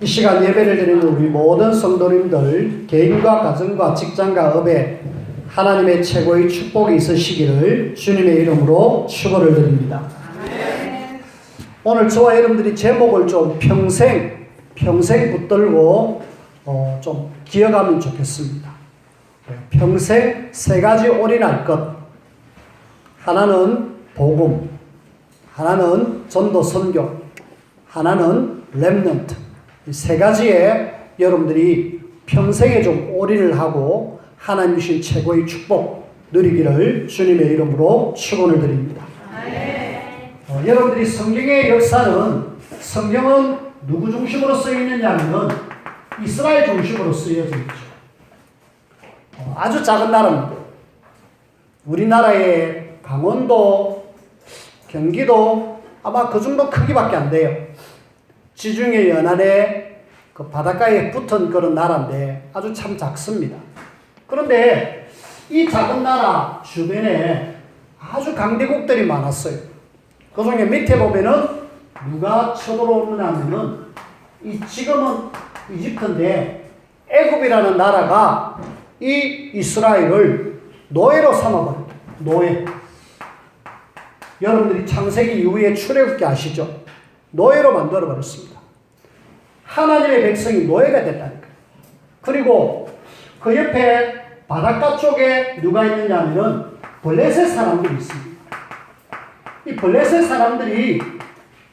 이 시간 예배를 드리는 우리 모든 성도님들 개인과 가정과 직장과 업에 하나님의 최고의 축복이 있으시기를 주님의 이름으로 축원을 드립니다. 오늘 저와 여러분들이 제목을 좀 평생 붙들고 좀 기억하면 좋겠습니다. 평생 세 가지 올인할 것. 하나는 복음, 하나는 전도 선교, 하나는 렘넌트. 이 세 가지에 여러분들이 평생에 좀 올인을 하고 하나님 주신 최고의 축복 누리기를 주님의 이름으로 축원을 드립니다. 여러분들이 성경의 역사는 성경은 누구 중심으로 쓰여 있느냐면 이스라엘 중심으로 쓰여져 있죠. 아주 작은 나라입니다. 우리나라의 강원도, 경기도 아마 그 정도 크기밖에 안 돼요. 지중해 연안에 그 바닷가에 붙은 그런 나라인데 아주 참 작습니다. 그런데 이 작은 나라 주변에 아주 강대국들이 많았어요. 그 중에 밑에 보면은 누가 쳐들어오느냐 하면은 지금은 이집트인데 애굽이라는 나라가 이 이스라엘을 노예로 삼아버립니다. 노예. 여러분들이 창세기 이후에 출애굽기 아시죠? 노예로 만들어버렸습니다. 하나님의 백성이 노예가 됐다니까요. 그리고 그 옆에 바닷가 쪽에 누가 있느냐 하면 블레셋 사람들이 있습니다. 이 블레셋 사람들이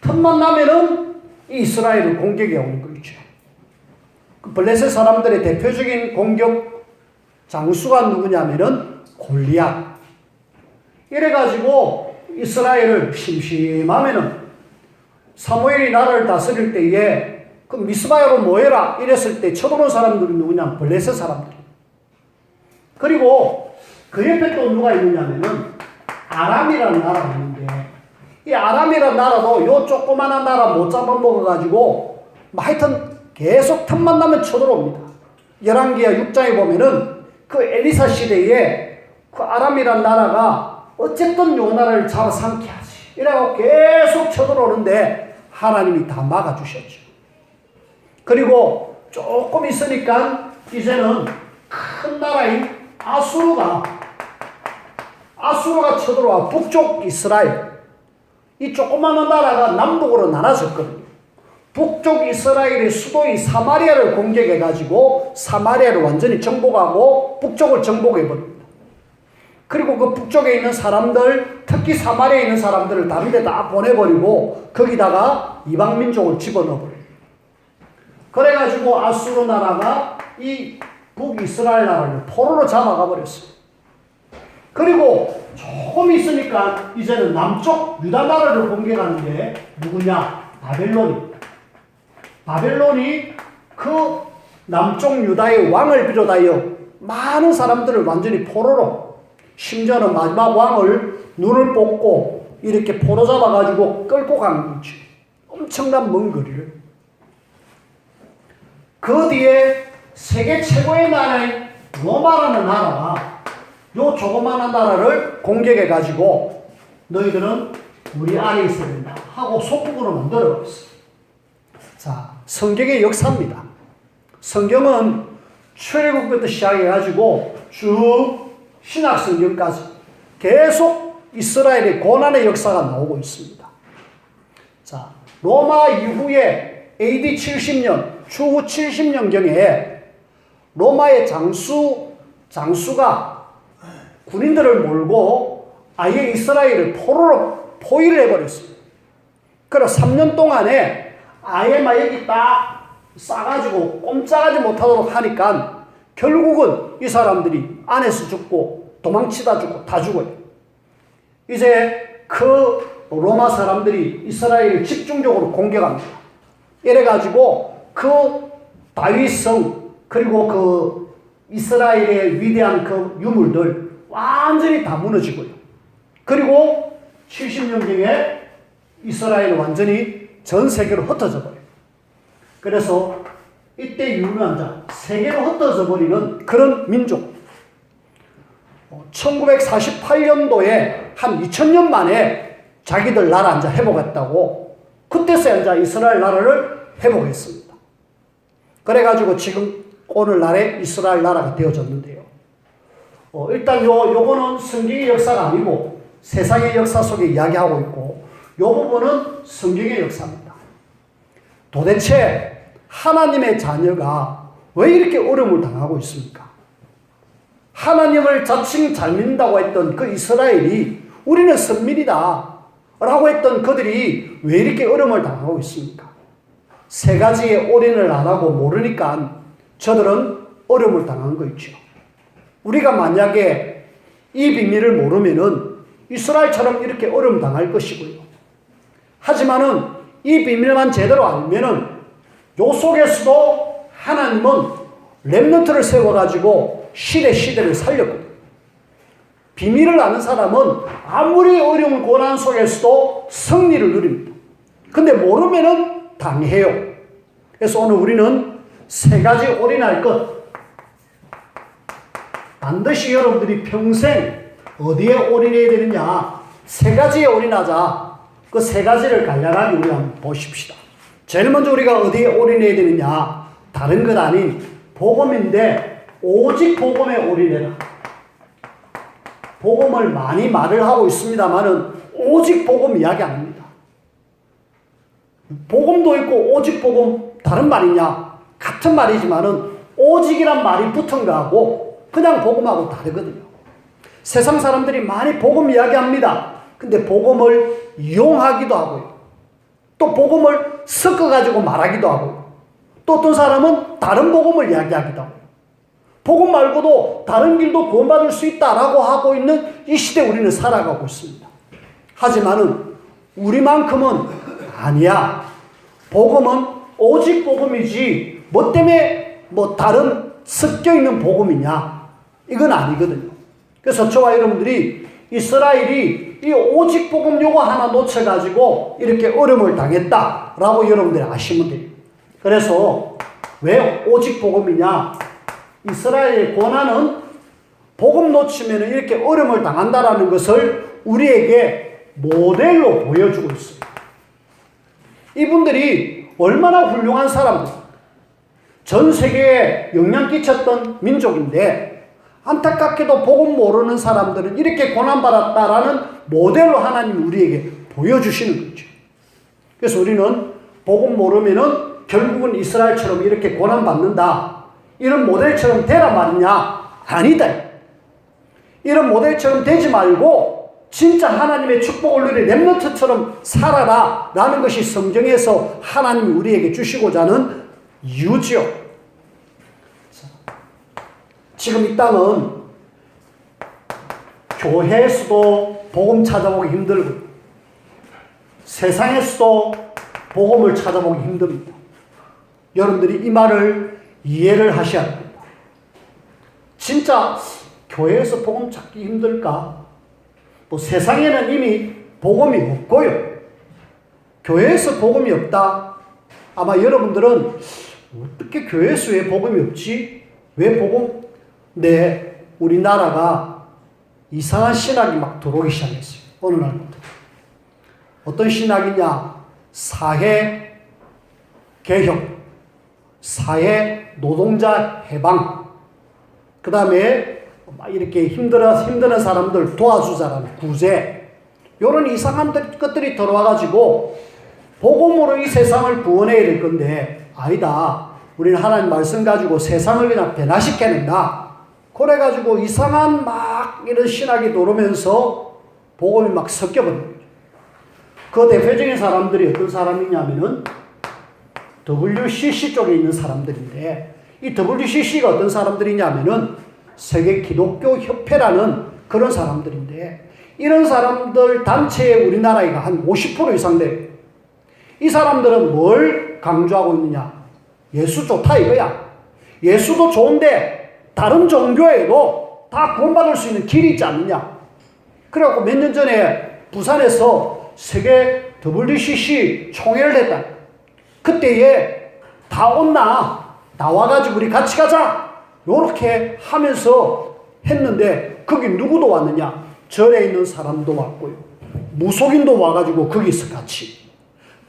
틈만 나면은 이 이스라엘을 공격해 오는 거죠. 그 블레셋 사람들의 대표적인 공격 장수가 누구냐면은 골리앗. 이래가지고 이스라엘을 심심하면은 사무엘이 나라를 다스릴 때에 그 미스바야로 모여라 이랬을 때 쳐들어온 사람들이 누구냐? 블레셋 사람들. 그리고 그 옆에 또 누가 있느냐면은 아람이라는 나라가 있는데 이 아람이라는 나라도 요 조그만한 나라 못 잡아먹어가지고 하여튼 계속 틈만 나면 쳐들어옵니다. 열왕기하 6장에 보면은 그 엘리사 시대에 그 아람이라는 나라가 어쨌든 요 나라를 잡아삼게 하지. 이래갖고 계속 쳐들어오는데 하나님이 다 막아주셨죠. 그리고 조금 있으니까 이제는 큰 나라인 아수르가 쳐들어와 북쪽 이스라엘. 이 조그마한 나라가 남북으로 나눠졌거든요. 북쪽 이스라엘의 수도인 사마리아를 공격해가지고 사마리아를 완전히 정복하고 북쪽을 정복해버립니다. 그리고 그 북쪽에 있는 사람들, 특히 사마리아에 있는 사람들을 다른 데 다 보내버리고 거기다가 이방민족을 집어넣어버려요. 그래가지고 아수르 나라가 이 북이스라엘 나라를 포로로 잡아가 버렸어요. 그리고 조금 있으니까 이제는 남쪽 유다 나라를 공격하는 게 누구냐? 바벨론입니다. 바벨론이 그 남쪽 유다의 왕을 비롯하여 많은 사람들을 완전히 포로로, 심지어는 마지막 왕을 눈을 뽑고 이렇게 포로 잡아가지고 끌고 간 거죠. 엄청난 먼 거리를. 그 뒤에 세계 최고의 나라인 로마라는 나라가 요 조그마한 나라를 공격해가지고 너희들은 우리 아래 있어야 된다 하고 소국으로 만들어버렸어요. 자, 성경의 역사입니다. 성경은 출애굽부터 시작해가지고 쭉 신약 성경까지 계속 이스라엘의 고난의 역사가 나오고 있습니다. 자, 로마 이후에 AD 70년, 추후 70년경에 로마의 장수가 군인들을 몰고 아예 이스라엘을 포로로 포위를 해버렸습니다. 그래서 3년 동안에 아예 막 여기 딱 싸가지고 꼼짝하지 못하도록 하니까 결국은 이 사람들이 안에서 죽고 도망치다 죽고 다 죽어요. 이제 그 로마 사람들이 이스라엘을 집중적으로 공격합니다. 이래가지고 그 다윗성 그리고 그 이스라엘의 위대한 그 유물들 완전히 다 무너지고요. 그리고 70년경에 이스라엘은 완전히 전 세계로 흩어져 버려요. 그래서 이때 유명한 자, 세계로 흩어져 버리는 그런 민족. 1948년도에 한 2000년 만에 자기들 나라 앉아 회복했다고 그때서야 이제 이스라엘 나라를 회복했습니다. 그래가지고 지금 오늘날의 이스라엘 나라가 되어졌는데요. 일단 요거는 성경의 역사가 아니고 세상의 역사 속에 이야기하고 있고, 요 부분은 성경의 역사입니다. 도대체 하나님의 자녀가 왜 이렇게 어려움을 당하고 있습니까? 하나님을 자칭 잘 믿는다고 했던 그 이스라엘이 우리는 선민이다 라고 했던 그들이 왜 이렇게 어려움을 당하고 있습니까? 세 가지의 올인을 안 하고 모르니까 저들은 어려움을 당한 거 있죠. 우리가 만약에 이 비밀을 모르면은 이스라엘처럼 이렇게 어려움 당할 것이고요. 하지만은 이 비밀만 제대로 알면은 요 속에서도 하나님은 렘넌트를 세워가지고 시대를 살렸거든요. 비밀을 아는 사람은 아무리 어려운 고난 속에서도 승리를 누립니다. 근데 모르면은 당해요. 그래서 오늘 우리는 세 가지 올인할 것, 반드시 여러분들이 평생 어디에 올인해야 되느냐, 세 가지에 올인하자. 그 세 가지를 간략하게 우리 한번 보십시다. 제일 먼저 우리가 어디에 올인해야 되느냐, 다른 것 아닌 복음인데 오직 복음에 올인해라. 복음을 많이 말을 하고 있습니다만은 오직 복음 이야기 안 합니다. 복음도 있고 오직 복음 다른 말이냐? 같은 말이지만은 오직이란 말이 붙은 거하고 그냥 복음하고 다르거든요. 세상 사람들이 많이 복음 이야기합니다. 근데 복음을 이용하기도 하고요. 또 복음을 섞어가지고 말하기도 하고요. 또 어떤 사람은 다른 복음을 이야기하기도 하고요. 복음 말고도 다른 길도 구원받을 수 있다라고 하고 있는 이 시대에 우리는 살아가고 있습니다. 하지만은 우리만큼은 아니야. 복음은 오직 복음이지 뭐 때문에 뭐 다른 섞여 있는 복음이냐, 이건 아니거든요. 그래서 저와 여러분들이 이스라엘이 이 오직 복음 요거 하나 놓쳐가지고 이렇게 어려움을 당했다라고 여러분들이 아시면 돼요. 그래서 왜 오직 복음이냐? 이스라엘의 고난은 복음 놓치면 이렇게 어려움을 당한다라는 것을 우리에게 모델로 보여주고 있습니다. 이분들이 얼마나 훌륭한 사람들, 전 세계에 영향 끼쳤던 민족인데 안타깝게도 복음 모르는 사람들은 이렇게 고난받았다라는 모델로 하나님이 우리에게 보여주시는 거죠. 그래서 우리는 복음 모르면은 결국은 이스라엘처럼 이렇게 고난받는다, 이런 모델처럼 되란 말이냐? 아니다. 이런 모델처럼 되지 말고 진짜 하나님의 축복을 누릴 렘넌트처럼 살아라 라는 것이 성경에서 하나님이 우리에게 주시고자 하는 이유지요. 지금 이 땅은 교회에서도 복음 찾아보기 힘들고 세상에서도 복음을 찾아보기 힘듭니다. 여러분들이 이 말을 이해를 하셔야 합니다. 진짜 교회에서 복음 찾기 힘들까? 뭐 세상에는 이미 복음이 없고요. 교회에서 복음이 없다? 아마 여러분들은 어떻게 교회에서 왜 복음이 없지? 왜 복음? 네, 우리나라가 이상한 신학이 막 들어오기 시작했어요. 어느 날부터. 어떤 신학이냐? 사회 개혁, 사회 노동자 해방, 그 다음에 이렇게 힘드는 사람들 도와주자라는 구제, 이런 이상한 것들이 들어와가지고 복음으로 이 세상을 구원해야 될 건데 아니다. 우리는 하나님 말씀 가지고 세상을 그냥 변화시켜낸다. 그래가지고 이상한 막 이런 신학이 들어오면서 복음이 막 섞여버린 거죠. 그 대표적인 사람들이 어떤 사람이냐면은 WCC 쪽에 있는 사람들인데, 이 WCC가 어떤 사람들이냐면은 세계 기독교 협회라는 그런 사람들인데, 이런 사람들 단체에 우리나라가 한 50% 이상 돼요. 이 사람들은 뭘 강조하고 있느냐? 예수 좋다 이거야. 예수도 좋은데 다른 종교에도 다 구원받을 수 있는 길이 있지 않느냐. 그래갖고 몇 년 전에 부산에서 세계 WCC 총회를 했다. 그때에 다 온나 나와가지고 우리 같이 가자 요렇게 하면서 했는데 거기 누구도 왔느냐? 절에 있는 사람도 왔고요, 무속인도 와가지고 거기서 같이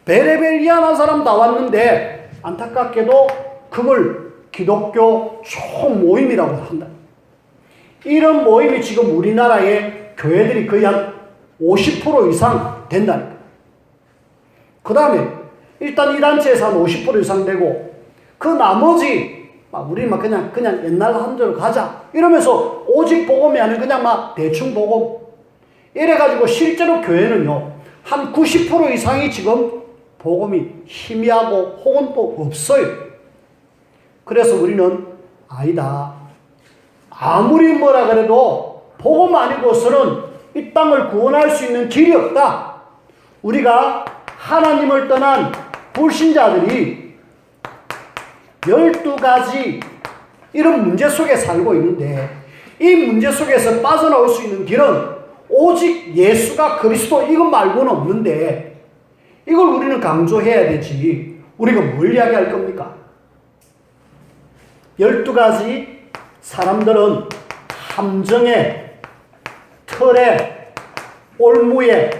베레벨 희한한 사람 다 왔는데 안타깝게도 그걸 기독교 총모임이라고 한다. 이런 모임이 지금 우리나라의 교회들이 거의 한 50% 이상 된다니까. 그 다음에 일단 이 단체에서 한 50% 이상 되고 그 나머지 우리 그냥 옛날 한대로 가자 이러면서 오직 복음이 아닌 그냥 대충 복음 이래가지고 실제로 교회는요 한 90% 이상이 지금 복음이 희미하고 혹은 또 없어요. 그래서 우리는 아니다. 아무리 뭐라 그래도 복음 아니고서는 이 땅을 구원할 수 있는 길이 없다. 우리가 하나님을 떠난 불신자들이 12가지 이런 문제 속에 살고 있는데 이 문제 속에서 빠져나올 수 있는 길은 오직 예수가 그리스도 이것 말고는 없는데 이걸 우리는 강조해야 되지. 우리가 뭘 이야기할 겁니까? 12가지 사람들은 함정에 틀에 올무에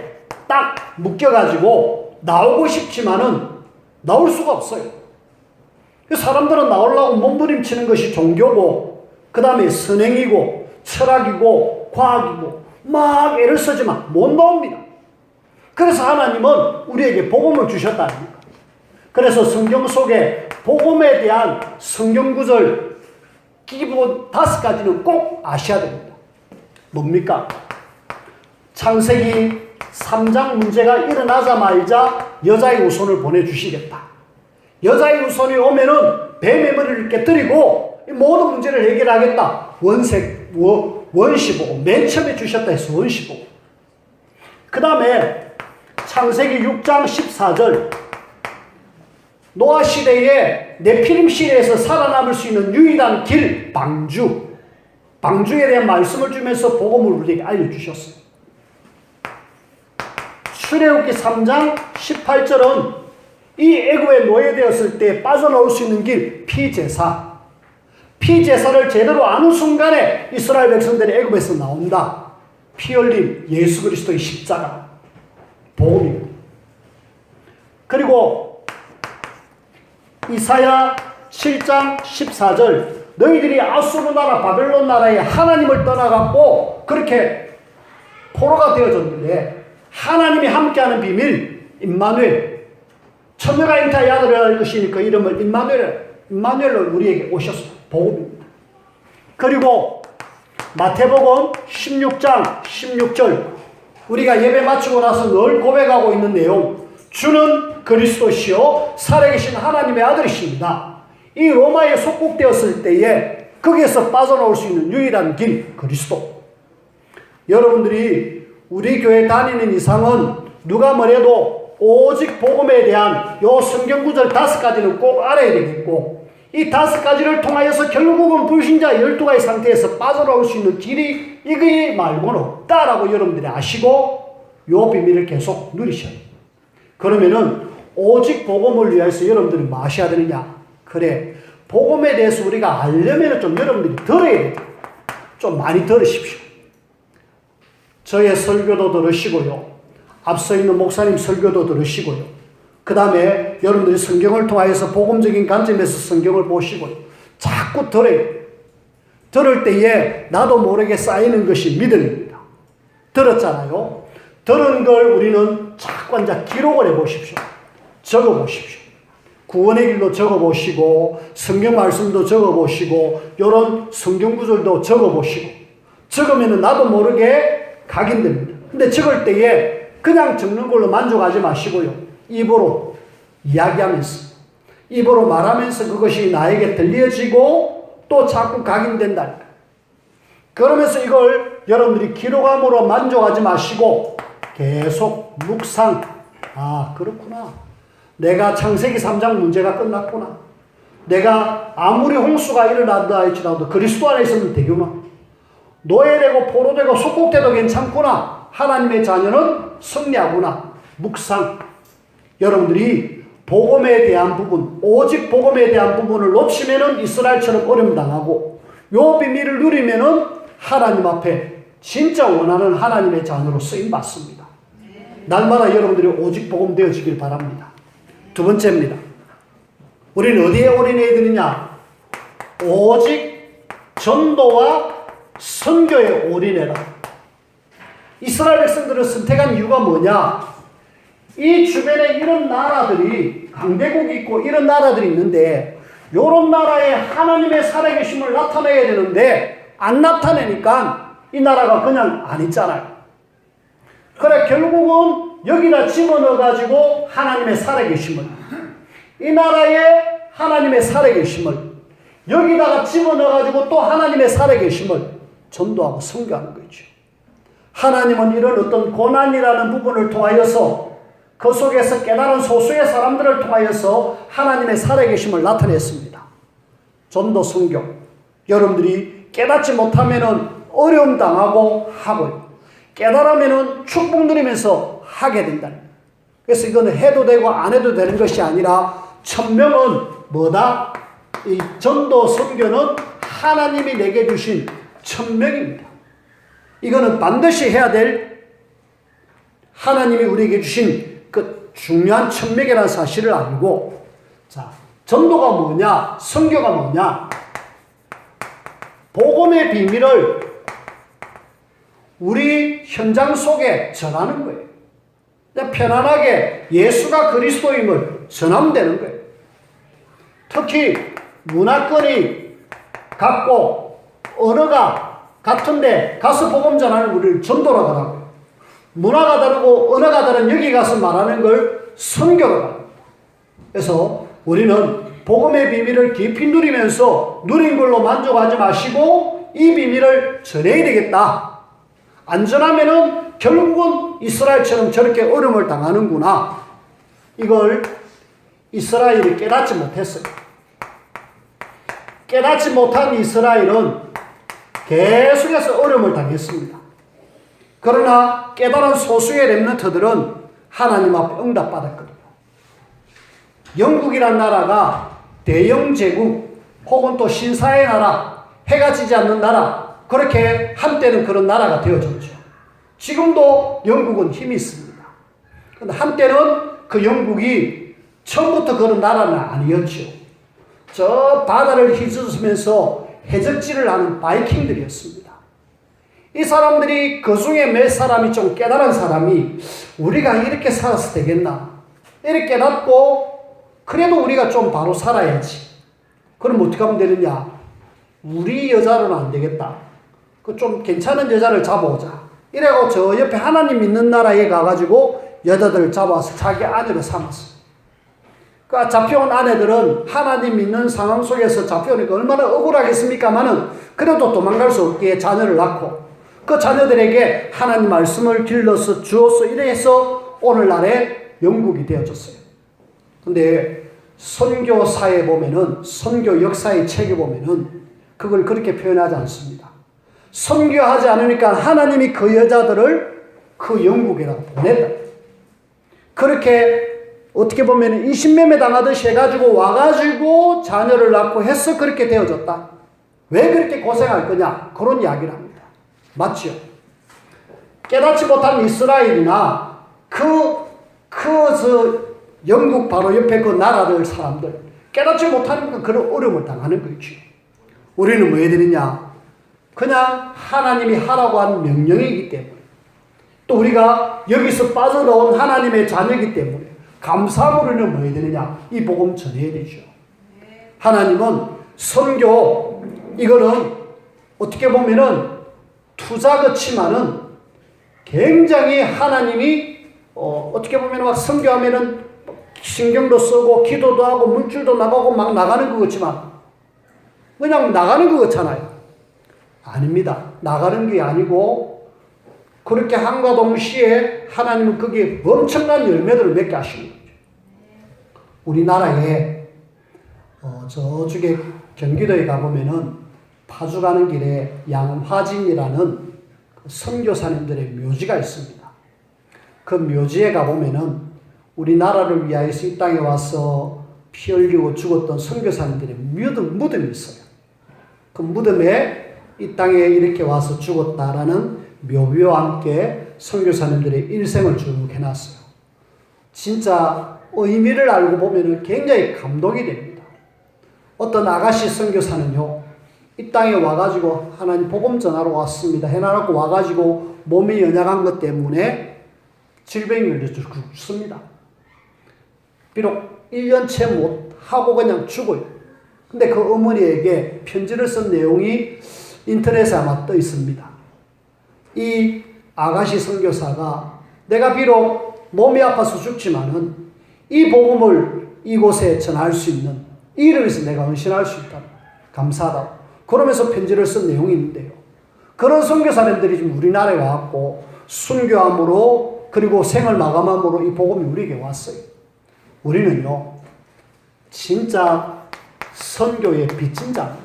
딱 묶여가지고 나오고 싶지만은 나올 수가 없어요. 사람들은 나오려고 몸부림치는 것이 종교고 그 다음에 선행이고 철학이고 과학이고 막 애를 쓰지만 못 나옵니다. 그래서 하나님은 우리에게 복음을 주셨다 아닙니까? 그래서 성경 속에 복음에 대한 성경 구절 기본 5가지는 꼭 아셔야 됩니다. 뭡니까? 창세기 3장 문제가 일어나자마자 여자의 후손을 보내주시겠다. 여자의 후손이 오면은 뱀의 머리를 깨뜨리고 모든 문제를 해결하겠다. 원시보고 맨 처음에 주셨다 해서 원시보고. 그 다음에 창세기 6장 14절 노아 시대에 네피림 시대에서 살아남을 수 있는 유일한 길 방주에 대한 말씀을 주면서 복음을 우리에게 알려주셨어요. 출애굽기 3장 18절은 이 애굽에 노예되었을 때 빠져나올 수 있는 길 피제사를 제대로 아는 순간에 이스라엘 백성들이 애굽에서 나온다. 피 흘림 예수 그리스도의 십자가 복음입니다. 그리고 이사야 7장 14절 너희들이 아수르 나라 바벨론 나라에 하나님을 떠나갖고 그렇게 포로가 되어졌는데 하나님이 함께하는 비밀 임마누엘 처녀가 잉타의 아들을 할 것이니까 이름을 임마누엘로 우리에게 오셨습니다. 복음입니다. 그리고 마태복음 16장 16절 우리가 예배 마치고 나서 늘 고백하고 있는 내용 주는 그리스도시요 살아계신 하나님의 아들이십니다. 이 로마에 속국되었을 때에 거기에서 빠져나올 수 있는 유일한 길 그리스도. 여러분들이 우리 교회 다니는 이상은 누가 뭐래도 오직 복음에 대한 요 성경 구절 5가지는 꼭 알아야 되겠고 이 5가지를 통하여서 결국은 불신자 12가지 상태에서 빠져나올 수 있는 길이 이거 말고는 없다라고 여러분들이 아시고 요 비밀을 계속 누리셔야 돼요. 그러면은 오직 복음을 위해서 여러분들이 뭐 하셔야 되느냐? 그래 복음에 대해서 우리가 알려면 좀 여러분들이 들어야 돼요. 좀 많이 들으십시오. 저의 설교도 들으시고요. 앞서 있는 목사님 설교도 들으시고요. 그 다음에 여러분들이 성경을 통하여서 복음적인 관점에서 성경을 보시고요. 자꾸 들어요. 들을 때에 나도 모르게 쌓이는 것이 믿음입니다. 들었잖아요. 들은 걸 우리는 자꾸 이제 기록을 해보십시오. 적어보십시오. 구원의 길도 적어보시고 성경 말씀도 적어보시고 이런 성경 구절도 적어보시고 적으면 나도 모르게 각인됩니다. 근데 적을 때에 그냥 적는 걸로 만족하지 마시고요. 입으로 이야기하면서 입으로 말하면서 그것이 나에게 들려지고 또 자꾸 각인된다니까. 그러면서 이걸 여러분들이 기록함으로 만족하지 마시고 계속 묵상. 아 그렇구나. 내가 창세기 3장 문제가 끝났구나. 내가 아무리 홍수가 일어난다 할지라도 그리스도 안에 있으면 되구나. 노예되고 포로되고 속국돼도 괜찮구나. 하나님의 자녀는 승리하구나. 묵상. 여러분들이 복음에 대한 부분, 오직 복음에 대한 부분을 놓치면은 이스라엘처럼 어려움 당하고 요 비밀을 누리면은 하나님 앞에 진짜 원하는 하나님의 자녀로 쓰임 받습니다. 날마다 여러분들이 오직 복음 되어지길 바랍니다. 두 번째입니다. 우리는 어디에 올인해야 되느냐? 오직 전도와 선교에 올인해라. 이스라엘 백성들을 선택한 이유가 뭐냐? 이 주변에 이런 나라들이, 강대국이 있고 이런 나라들이 있는데 이런 나라에 하나님의 살아계심을 나타내야 되는데 안 나타내니까 이 나라가 그냥 안 있잖아요. 그래 결국은 여기다 집어넣어가지고 하나님의 살아계심을, 이 나라에 하나님의 살아계심을 여기다가 집어넣어가지고 또 하나님의 살아계심을 전도하고 선교하는 거죠. 하나님은 이런 어떤 고난이라는 부분을 통하여서 그 속에서 깨달은 소수의 사람들을 통하여서 하나님의 살아계심을 나타냈습니다. 전도 선교. 여러분들이 깨닫지 못하면은 어려움 당하고 하고요. 깨달으면은 축복 누리면서 하게 된다는 거예요. 그래서 이거는 해도 되고 안 해도 되는 것이 아니라 천명은 뭐다? 이 전도 선교는 하나님이 내게 주신 천명입니다. 이거는 반드시 해야 될 하나님이 우리에게 주신 그 중요한 천명이라는 사실을 알고, 자, 전도가 뭐냐? 선교가 뭐냐? 복음의 비밀을 우리 현장 속에 전하는 거예요. 그냥 편안하게 예수가 그리스도임을 전하면 되는 거예요. 특히 문화권이 같고 언어가 같은데 가서 복음 전하는 우리를 전도라고 하고요. 문화가 다르고 언어가 다른 여기 가서 말하는 걸 선교라고 합니다. 그래서 우리는 복음의 비밀을 깊이 누리면서 누린 걸로 만족하지 마시고 이 비밀을 전해야 되겠다. 안 전하면은 결국은 이스라엘처럼 저렇게 어려움을 당하는구나. 이걸 이스라엘이 깨닫지 못했어요. 깨닫지 못한 이스라엘은 계속해서 어려움을 당했습니다. 그러나 깨달은 소수의 렘넌트들은 하나님 앞에 응답받았거든요. 영국이란 나라가 대영 제국 혹은 또 신사의 나라, 해가 지지 않는 나라, 그렇게 한때는 그런 나라가 되어졌죠. 지금도 영국은 힘이 있습니다. 그런데 한때는 그 영국이 처음부터 그런 나라는 아니었죠. 저 바다를 휘저으면서 해적질을 하는 바이킹들이었습니다. 이 사람들이 그 중에 몇 사람이 좀 깨달은 사람이 우리가 이렇게 살아서 되겠나? 이렇게 깨닫고 그래도 우리가 좀 바로 살아야지. 그럼 어떻게 하면 되느냐? 우리 여자로는 안 되겠다. 그 좀 괜찮은 여자를 잡아오자. 이래고 저 옆에 하나님 믿는 나라에 가가지고 여자들을 잡아서 자기 아내로 삼았어. 그러니까 잡혀온 아내들은 하나님 믿는 상황 속에서 잡혀오니까 얼마나 억울하겠습니까마는 그래도 도망갈 수 없기에 자녀를 낳고 그 자녀들에게 하나님 말씀을 길러서 주어서 이래서 오늘날의 영국이 되어졌어요. 근데 선교사에 보면은, 선교 역사의 책에 보면은 그걸 그렇게 표현하지 않습니다. 선교하지 않으니까 하나님이 그 여자들을 그 영국이라고 보냈다. 그렇게 어떻게 보면 인신매매 당하듯이 해가지고 와가지고 자녀를 낳고 해서 그렇게 되어졌다. 왜 그렇게 고생할 거냐? 그런 이야기를 합니다. 맞죠? 깨닫지 못한 이스라엘이나 영국 바로 옆에 그 나라들 사람들 깨닫지 못하니까 그런 어려움을 당하는 거죠. 우리는 뭐 해야 되느냐? 그냥 하나님이 하라고 한 명령이기 때문에, 또 우리가 여기서 빠져나온 하나님의 자녀이기 때문에 감사함으로는 뭐 해야 되느냐? 이 복음 전해야 되죠. 하나님은 선교, 이거는 어떻게 보면은 투자 그치만은 굉장히 하나님이 어떻게 보면 막 선교하면은 신경도 쓰고 기도도 하고 물줄도 나가고 막 나가는 것 같지만 그냥 나가는 것 같잖아요. 아닙니다. 나가는 게 아니고 그렇게 함과 동시에 하나님은 거기에 엄청난 열매들을 맺게 하시는 거죠. 우리나라에 저쪽에 경기도에 가보면은 파주 가는 길에 양화진이라는 선교사님들의 묘지가 있습니다. 그 묘지에 가보면은 우리나라를 위하여서 이 땅에 와서 피 흘리고 죽었던 선교사님들의 무덤이 있어요. 그 무덤에 이 땅에 이렇게 와서 죽었다라는 묘비와 함께 선교사님들의 일생을 쭉 해놨어요. 진짜 의미를 알고 보면 굉장히 감동이 됩니다. 어떤 아가씨 선교사는요, 이 땅에 와가지고 하나님 복음 전하러 왔습니다. 해놔놓고 와가지고 몸이 연약한 것 때문에 질병이 걸려서 죽습니다. 비록 1년째 못하고 그냥 죽어요. 근데 그 어머니에게 편지를 쓴 내용이 인터넷에 아마 떠 있습니다. 이 아가씨 선교사가 내가 비록 몸이 아파서 죽지만은 이 복음을 이곳에 전할 수 있는 이 일을 위해서 내가 헌신할 수 있다. 감사하다. 그러면서 편지를 쓴 내용이 있는데요. 그런 선교사님들이 지금 우리나라에 와갖고 순교함으로 그리고 생을 마감함으로 이 복음이 우리에게 왔어요. 우리는요, 진짜 선교의 빚진 자입니다.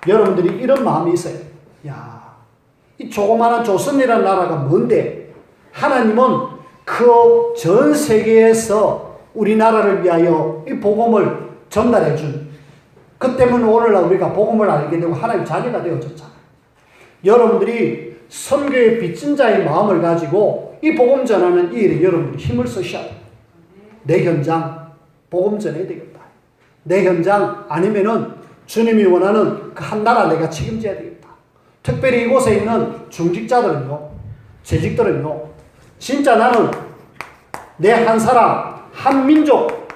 여러분들이 이런 마음이 있어요. 야, 이 조그마한 조선이라는 나라가 뭔데 하나님은 그 전 세계에서 우리나라를 위하여 이 복음을 전달해 준 그 때문에 오늘날 우리가 복음을 알게 되고 하나님 자녀가 되어졌잖아요. 여러분들이 선교의 빚진 자의 마음을 가지고 이 복음 전하는 이 일에 여러분들이 힘을 쓰셔야 돼요. 내 현장 복음 전해야 되겠다. 내 현장 아니면은 주님이 원하는 그 한 나라 내가 책임져야 되겠다. 특별히 이곳에 있는 중직자들은요, 재직들은요, 진짜 나는 내 한 사람, 한 민족,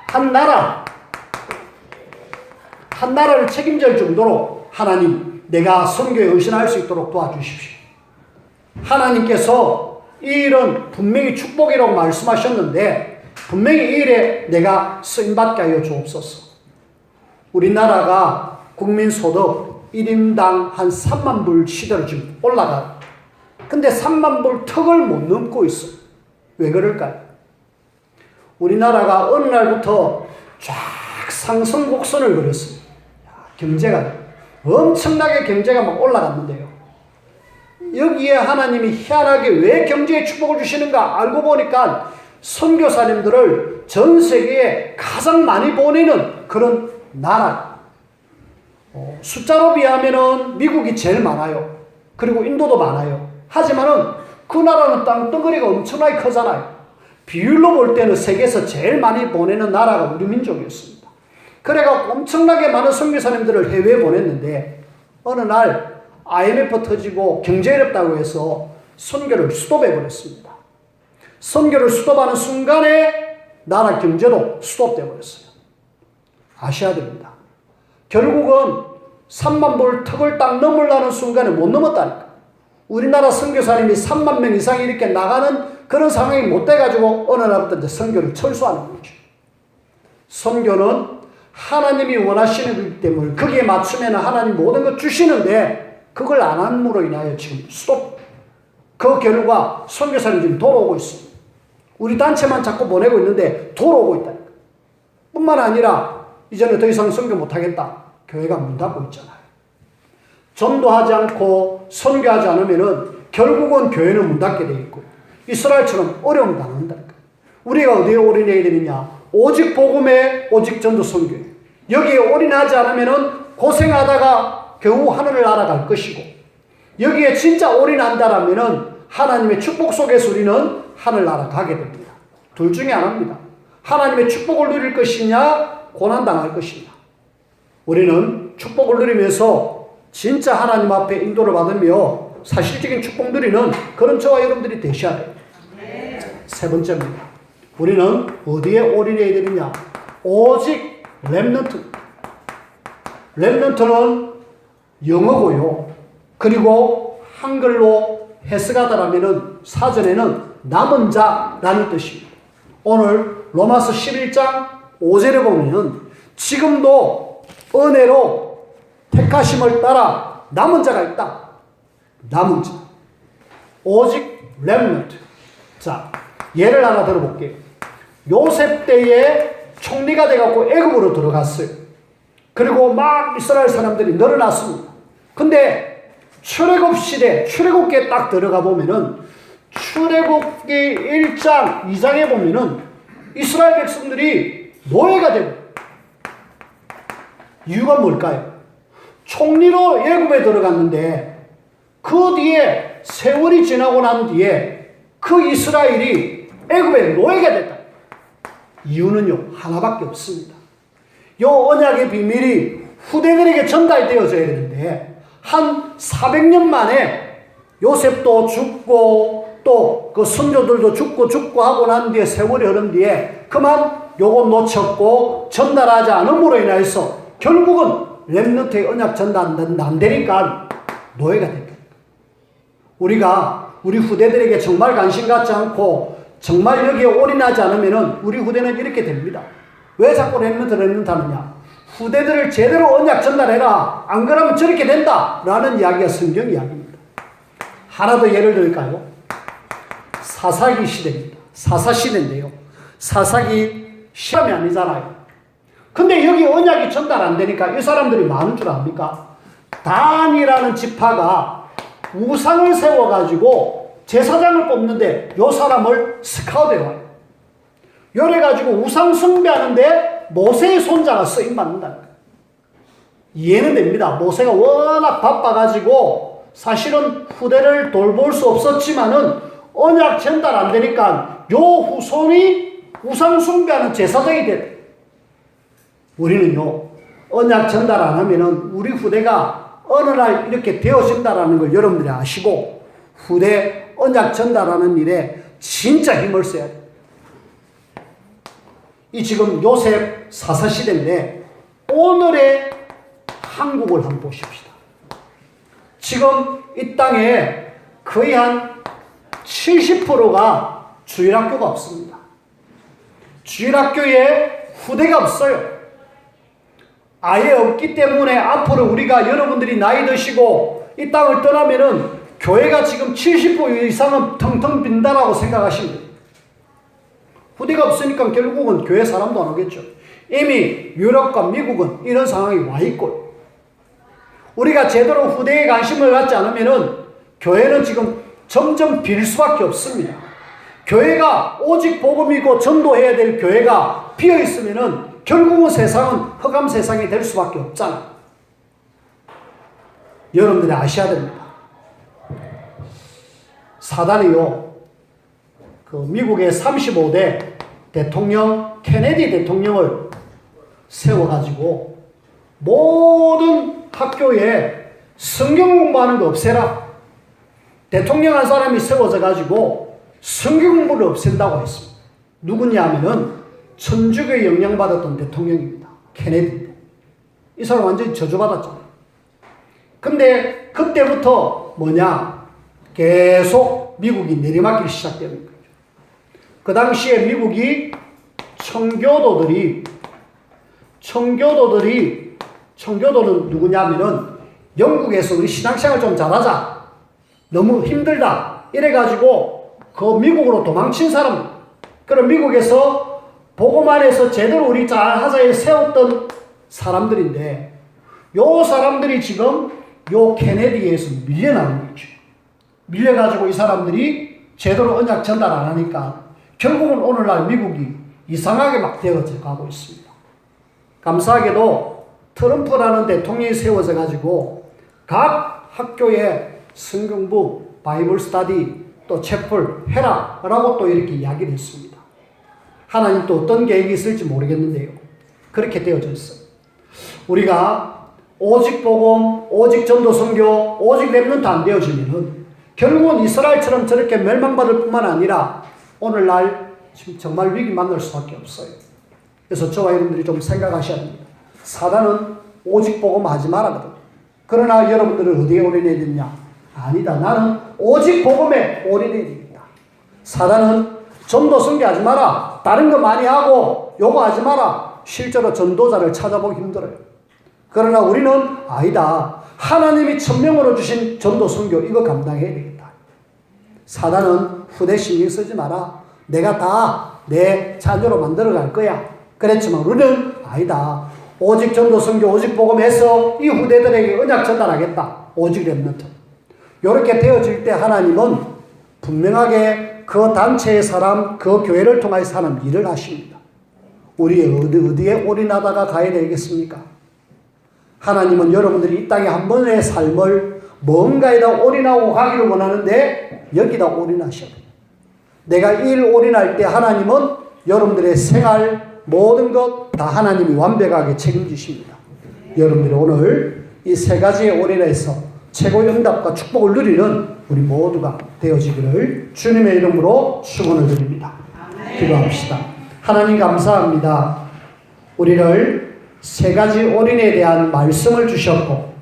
한 나라를 책임질 정도로 하나님, 내가 선교에 헌신할 수 있도록 도와주십시오. 하나님께서 이 일은 분명히 축복이라고 말씀하셨는데 분명히 이 일에 내가 쓰임받게 하여 주옵소서. 우리나라가 국민소득 1인당 한 3만 불 시대로 지금 올라가. 근데 3만 불 턱을 못 넘고 있어. 왜 그럴까요? 우리나라가 어느 날부터 쫙 상승 곡선을 그렸어요. 경제가 엄청나게 경제가 막 올라갔는데요. 여기에 하나님이 희한하게 왜 경제에 축복을 주시는가 알고 보니까 선교사님들을 전 세계에 가장 많이 보내는 그런 나라. 숫자로 비하면은 미국이 제일 많아요. 그리고 인도도 많아요. 하지만은 그 나라는 땅덩어리가 엄청나게 크잖아요. 비율로 볼 때는 세계에서 제일 많이 보내는 나라가 우리 민족이었습니다. 그래가 엄청나게 많은 선교사님들을 해외에 보냈는데 어느 날 IMF 터지고 경제 어렵다고 해서 선교를 스톱해버렸습니다. 선교를 스톱하는 순간에 나라 경제도 스톱돼 버렸어요. 아셔야 됩니다. 결국은 3만 불 턱을 딱 넘으려는 순간에 못 넘었다니까. 우리나라 선교사님이 3만 명 이상이 이렇게 나가는 그런 상황이 못 돼가지고 어느 날부터 이제 선교를 철수하는 거죠. 선교는 하나님이 원하시는 거기 때문에 거기에 맞추면 하나님 모든 걸 주시는데 그걸 안 함으로 인하여 지금 스톱. 그 결과 선교사님 지금 돌아오고 있습니다. 우리 단체만 자꾸 보내고 있는데 돌아오고 있다니까. 뿐만 아니라 이제는 더 이상 선교 못하겠다. 교회가 문 닫고 있잖아요. 전도하지 않고 선교하지 않으면은 결국은 교회는 문 닫게 돼 있고 이스라엘처럼 어려움 당한다니까. 우리가 어디에 올인해야 되느냐? 오직 복음에 오직 전도 선교. 여기에 올인하지 않으면은 고생하다가 겨우 하늘을 날아갈 것이고 여기에 진짜 올인한다라면은 하나님의 축복 속에서 우리는 하늘 날아가게 됩니다. 둘 중에 하나입니다. 하나님의 축복을 누릴 것이냐 고난당할 것이냐. 우리는 축복을 누리면서 진짜 하나님 앞에 인도를 받으며 사실적인 축복 누리는 그런 저와 여러분들이 되셔야 돼요. 세 번째입니다. 우리는 어디에 올인해야 되느냐? 오직 렘넌트. 렘넌트는 영어고요. 그리고 한글로 해석하다라면은 사전에는 남은 자라는 뜻입니다. 오늘 로마서 11장 5절에 보면 지금도 은혜로 택하심을 따라 남은 자가 있다. 남은 자. 오직 렘넌트. 자, 예를 하나 들어볼게요. 요셉 때에 총리가 돼갖고 애굽으로 들어갔어요. 그리고 막 이스라엘 사람들이 늘어났습니다. 근데 출애굽 시대, 출애굽기에 딱 들어가 보면은 출애굽기 1장, 2장에 보면은 이스라엘 백성들이 노예가 되고 이유가 뭘까요? 총리로 애굽에 들어갔는데 그 뒤에 세월이 지나고 난 뒤에 그 이스라엘이 애굽의 노예가 됐다. 이유는요, 하나밖에 없습니다. 요 언약의 비밀이 후대들에게 전달되어져야 되는데, 한 400년 만에 요셉도 죽고 또 그 선조들도 죽고 하고 난 뒤에 세월이 흐른 뒤에 그만 요거 놓쳤고 전달하지 않음으로 인해서 결국은 렘넌트의 언약 전달 안 되니까 노예가 됐다. 우리가 우리 후대들에게 정말 관심 갖지 않고 정말 여기에 올인하지 않으면 우리 후대는 이렇게 됩니다. 왜 자꾸 렘넌트 하느냐? 후대들을 제대로 언약 전달해라. 안 그러면 저렇게 된다. 라는 이야기가 성경 이야기입니다. 하나 더 예를 들까요? 사사기 시대입니다. 사사시대인데요. 사사기 시험이 아니잖아요. 근데 여기 언약이 전달 안 되니까 이 사람들이 많은 줄 압니까? 단이라는 지파가 우상을 세워가지고 제사장을 뽑는데 요 사람을 스카우트해와요. 요래가지고 우상 숭배하는데 모세의 손자가 쓰임받는다. 이해는 됩니다. 모세가 워낙 바빠가지고 사실은 후대를 돌볼 수 없었지만은 언약 전달 안 되니까 요 후손이 우상 숭배하는 제사장이 됐다. 우리는요, 언약 전달 안 하면은 우리 후대가 어느 날 이렇게 되어진다라는 걸 여러분들이 아시고 후대 언약 전달하는 일에 진짜 힘을 써야 돼요. 이 지금 요셉 사사시대인데 오늘의 한국을 한번 보십시다. 지금 이 땅에 거의 한 70%가 주일학교가 없습니다. 주일학교에 후대가 없어요. 아예 없기 때문에 앞으로 우리가 여러분들이 나이 드시고 이 땅을 떠나면은 교회가 지금 70% 이상은 텅텅 빈다라고 생각하시면 돼요. 후대가 없으니까 결국은 교회 사람도 안 오겠죠. 이미 유럽과 미국은 이런 상황이 와 있고 우리가 제대로 후대에 관심을 갖지 않으면은 교회는 지금 점점 빌 수밖에 없습니다. 교회가 오직 복음이고 전도해야 될 교회가 비어 있으면은 결국은 세상은 흑암 세상이 될 수밖에 없잖아. 여러분들이 아셔야 됩니다. 사단이요, 그 미국의 35대 대통령 케네디 대통령을 세워가지고 모든 학교에 성경 공부하는 거 없애라. 대통령 한 사람이 세워져 가지고 성경 공부를 없앤다고 했습니다. 누구냐 하면은 천주교에 영향받았던 대통령입니다. 케네디. 이 사람 완전히 저주받았잖아요. 근데 그때부터 뭐냐? 계속 미국이 내리막길 시작되는 거죠. 그 당시에 미국이 청교도는 누구냐면은 영국에서 우리 신앙생활 좀 잘하자. 너무 힘들다. 이래가지고 그 미국으로 도망친 사람들. 그럼 미국에서 복음 안에서 제대로 우리 잘하자 해 세웠던 사람들인데 요 사람들이 지금 요 케네디에서 밀려나는 거죠. 밀려가지고 이 사람들이 제대로 언약 전달 안 하니까 결국은 오늘날 미국이 이상하게 막 되어져 가고 있습니다. 감사하게도 트럼프라는 대통령이 세워져 가지고 각 학교에 성경부, 바이블 스터디, 또 채플 해라 라고 또 이렇게 이야기를 했습니다. 하나님 또 어떤 계획이 있을지 모르겠는데요. 그렇게 되어져 있어요. 우리가 오직 복음, 오직 전도 선교, 오직 렘넌트 안 되어지면은 결국은 이스라엘처럼 저렇게 멸망받을 뿐만 아니라 오늘날 지금 정말 위기 만날 수밖에 없어요. 그래서 저와 여러분들이 좀 생각하셔야 됩니다. 사단은 오직 복음 하지 말아거든. 그러나 여러분들은 어디에 올인해야 되느냐? 아니다. 나는 오직 복음에 올인해야 되겠다. 사단은 전도 선교하지 마라. 다른 거 많이 하고 요거 하지 마라. 실제로 전도자를 찾아보기 힘들어요. 그러나 우리는 아니다. 하나님이 천명으로 주신 전도 선교 이거 감당해야 되겠다. 사단은 후대 신경 쓰지 마라. 내가 다 내 자녀로 만들어 갈 거야. 그랬지만 우리는 아니다. 오직 전도 선교, 오직 복음해서 이 후대들에게 언약 전달하겠다. 오직 렘넌트. 이렇게 되어질 때 하나님은 분명하게 그 단체의 사람, 그 교회를 통해서 하는 일을 하십니다. 우리 어디에 올인하다가 가야 되겠습니까? 하나님은 여러분들이 이 땅에 한 번의 삶을 뭔가에다 올인하고 가기를 원하는데 여기다 올인하셔야 돼요. 내가 일 올인할 때 하나님은 여러분들의 생활 모든 것 다 하나님이 완벽하게 책임지십니다. 여러분들이 오늘 이 세 가지의 올인에서 최고의 응답과 축복을 누리는 우리 모두가 되어지기를 주님의 이름으로 축원을 드립니다. 기도합시다. 하나님 감사합니다. 우리를 세 가지 올인에 대한 말씀을 주셨고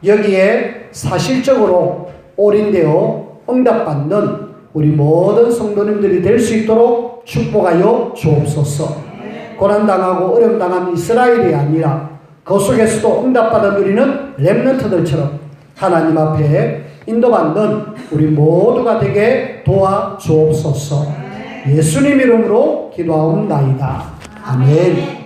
여기에 사실적으로 올인되어 응답받는 우리 모든 성도님들이 될 수 있도록 축복하여 주옵소서. 고난당하고 어려움당한 이스라엘이 아니라 그 속에서도 응답받아 누리는 렘넌트들처럼 하나님 앞에 인도받는 우리 모두가 되게 도와주옵소서. 예수님 이름으로 기도하옵나이다. 아멘.